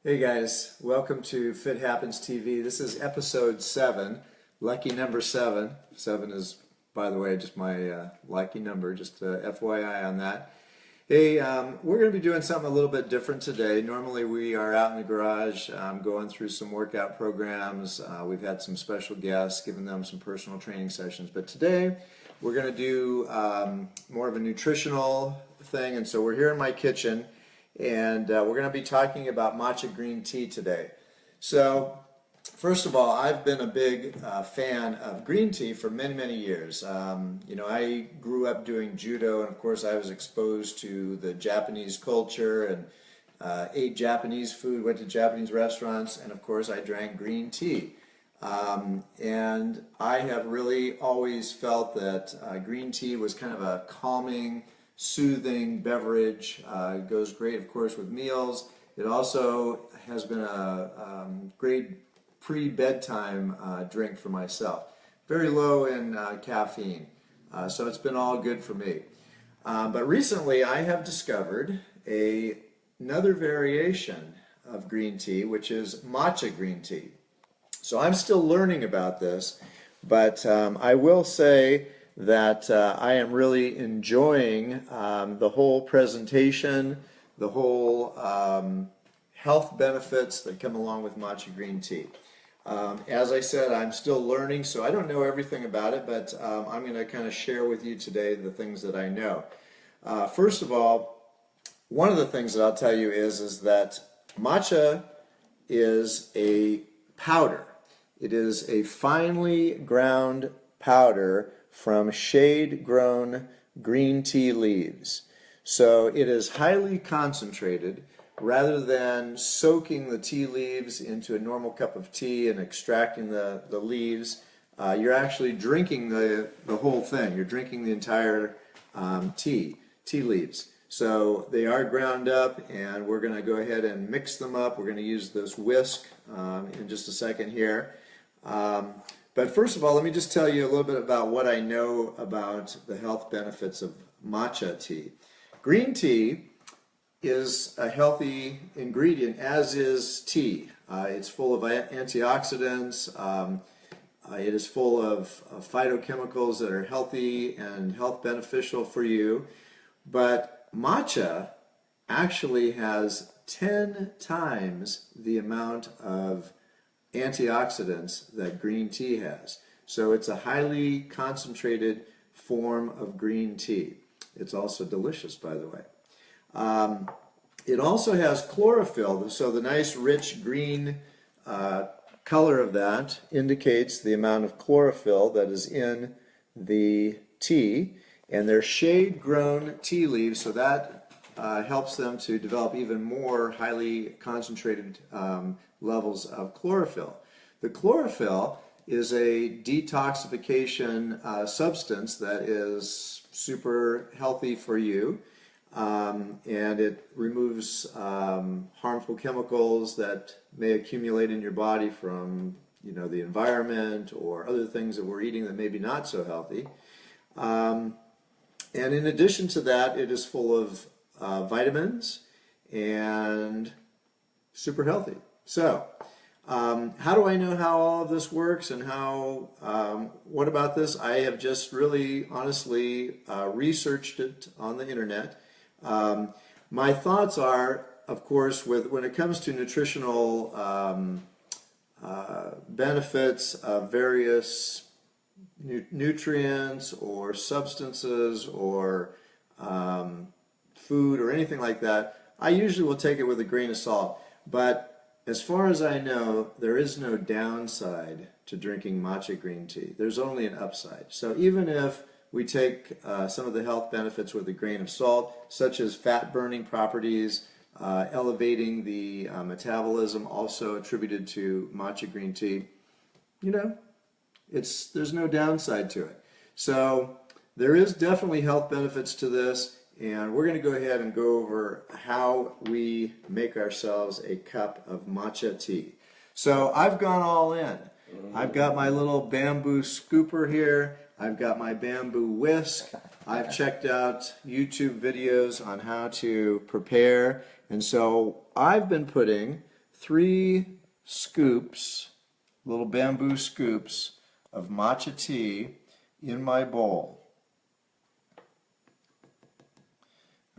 Hey guys, welcome to Fit Happens TV. This is episode 7, lucky number 7. 7 is, by the way, just my lucky number, just FYI on that. Hey, we're going to be doing something a little bit different today. Normally we are out in the garage going through some workout programs. We've had some special guests, giving them some personal training sessions. But today we're going to do more of a nutritional thing, and so we're here in my kitchen. And we're going to be talking about matcha green tea today. So, first of all, I've been a big fan of green tea for many, many years. I grew up doing judo, and of course I was exposed to the Japanese culture and ate Japanese food, went to Japanese restaurants, and of course I drank green tea. And I have really always felt that green tea was kind of a calming, soothing beverage. It goes great, of course, with meals. It also has been a great pre-bedtime drink for myself. Very low in caffeine, so it's been all good for me. But recently I have discovered another variation of green tea, which is matcha green tea. So I'm still learning about this, but I will say that I am really enjoying the whole presentation, the whole health benefits that come along with matcha green tea. As I said, I'm still learning, so I don't know everything about it, but I'm going to kind of share with you today the things that I know. First of all, one of the things that I'll tell you is that matcha is a powder. It is a finely ground powder from shade-grown green tea leaves. So it is highly concentrated. Rather than soaking the tea leaves into a normal cup of tea and extracting the leaves, you're actually drinking the whole thing. You're drinking the entire tea leaves. So they are ground up, and we're going to go ahead and mix them up. We're going to use this whisk in just a second here. But first of all, let me just tell you a little bit about what I know about the health benefits of matcha tea. Green tea is a healthy ingredient, as is tea. It's full of antioxidants. It is full of phytochemicals that are healthy and health beneficial for you. But matcha actually has 10 times the amount of antioxidants that green tea has. So it's a highly concentrated form of green tea. It's also delicious, by the way. It also has chlorophyll, so the nice rich green color of that indicates the amount of chlorophyll that is in the tea. And they're shade-grown tea leaves, so that helps them to develop even more highly concentrated levels of chlorophyll. The chlorophyll is a detoxification substance that is super healthy for you, and it removes harmful chemicals that may accumulate in your body from the environment or other things that we're eating that may be not so healthy. And in addition to that, it is full of vitamins and super healthy. So, how do I know how all of this works and what about this? I have just really honestly researched it on the internet. My thoughts are, of course, when it comes to nutritional benefits of various nutrients or substances or food or anything like that, I usually will take it with a grain of salt. But as far as I know, there is no downside to drinking matcha green tea. There's only an upside. So even if we take some of the health benefits with a grain of salt, such as fat-burning properties, elevating the metabolism, also attributed to matcha green tea, there's no downside to it. So there is definitely health benefits to this. And we're going to go ahead and go over how we make ourselves a cup of matcha tea. So I've gone all in. I've got my little bamboo scooper here. I've got my bamboo whisk. I've checked out YouTube videos on how to prepare. And so I've been putting 3 scoops, little bamboo scoops of matcha tea in my bowl.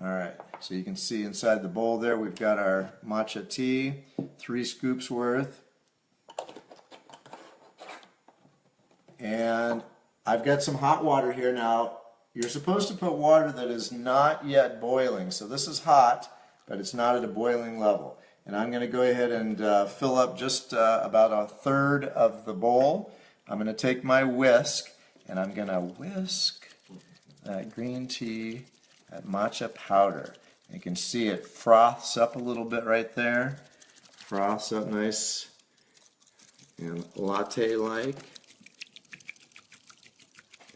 Alright, so you can see inside the bowl there we've got our matcha tea, 3 scoops worth. And I've got some hot water here now. You're supposed to put water that is not yet boiling. So this is hot, but it's not at a boiling level. And I'm going to go ahead and fill up just about a third of the bowl. I'm going to take my whisk and I'm going to whisk that green tea, that matcha powder. You can see it froths up a little bit right there. Froths up nice and latte-like.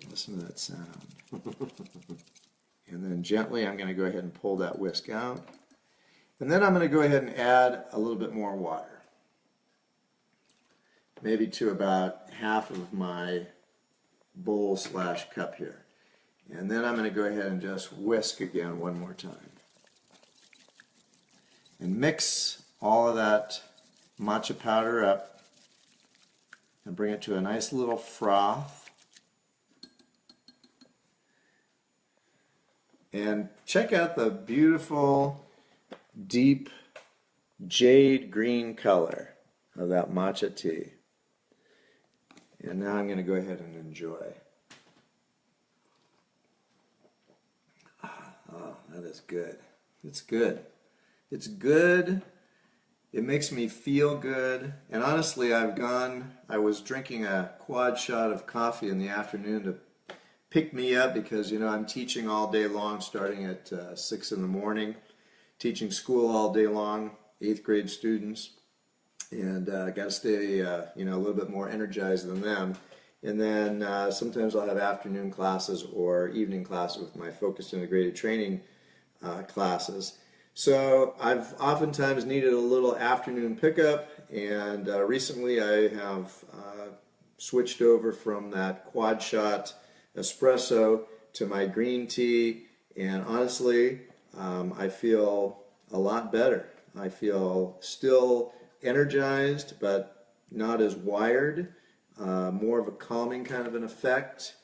Listen to that sound. And then gently I'm going to go ahead and pull that whisk out. And then I'm going to go ahead and add a little bit more water. Maybe to about half of my bowl/cup here. And then I'm going to go ahead and just whisk again one more time. And mix all of that matcha powder up and bring it to a nice little froth. And check out the beautiful, deep jade green color of that matcha tea. And now I'm going to go ahead and enjoy. Oh, that is good. It's good. It's good. It makes me feel good. And honestly, I was drinking a quad shot of coffee in the afternoon to pick me up because, you know, I'm teaching all day long starting at 6 in the morning, teaching school all day long, 8th grade students, and got to stay, you know, a little bit more energized than them. And then sometimes I'll have afternoon classes or evening classes with my focused integrated training classes. So I've oftentimes needed a little afternoon pickup, and recently I have switched over from that quad shot espresso to my green tea, and honestly I feel a lot better. I feel still energized but not as wired, more of a calming kind of an effect,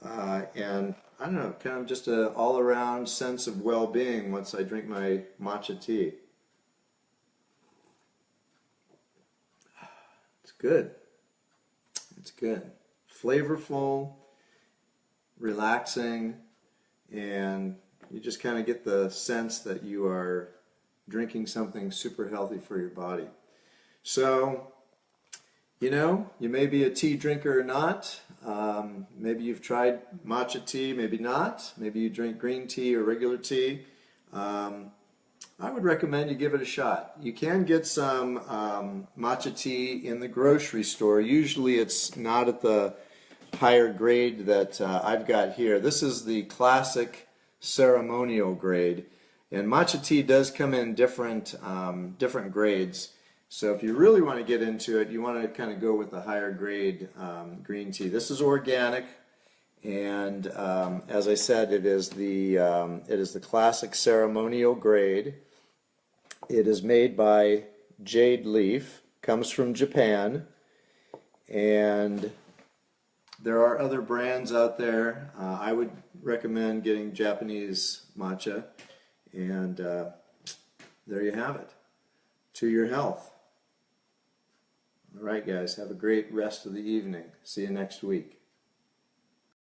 and I don't know, kind of just an all-around sense of well-being once I drink my matcha tea. It's good. It's good. Flavorful, relaxing, and you just kind of get the sense that you are drinking something super healthy for your body. So, you know, you may be a tea drinker or not. Maybe you've tried matcha tea, maybe not. Maybe you drink green tea or regular tea. I would recommend you give it a shot. You can get some matcha tea in the grocery store. Usually it's not at the higher grade that I've got here. This is the classic ceremonial grade, and matcha tea does come in different grades. So if you really want to get into it, you want to kind of go with the higher grade green tea. This is organic, and as I said, it is the classic ceremonial grade. It is made by Jade Leaf, comes from Japan, and there are other brands out there. I would recommend getting Japanese matcha, and there you have it. To your health. All right, guys, have a great rest of the evening. See you next week.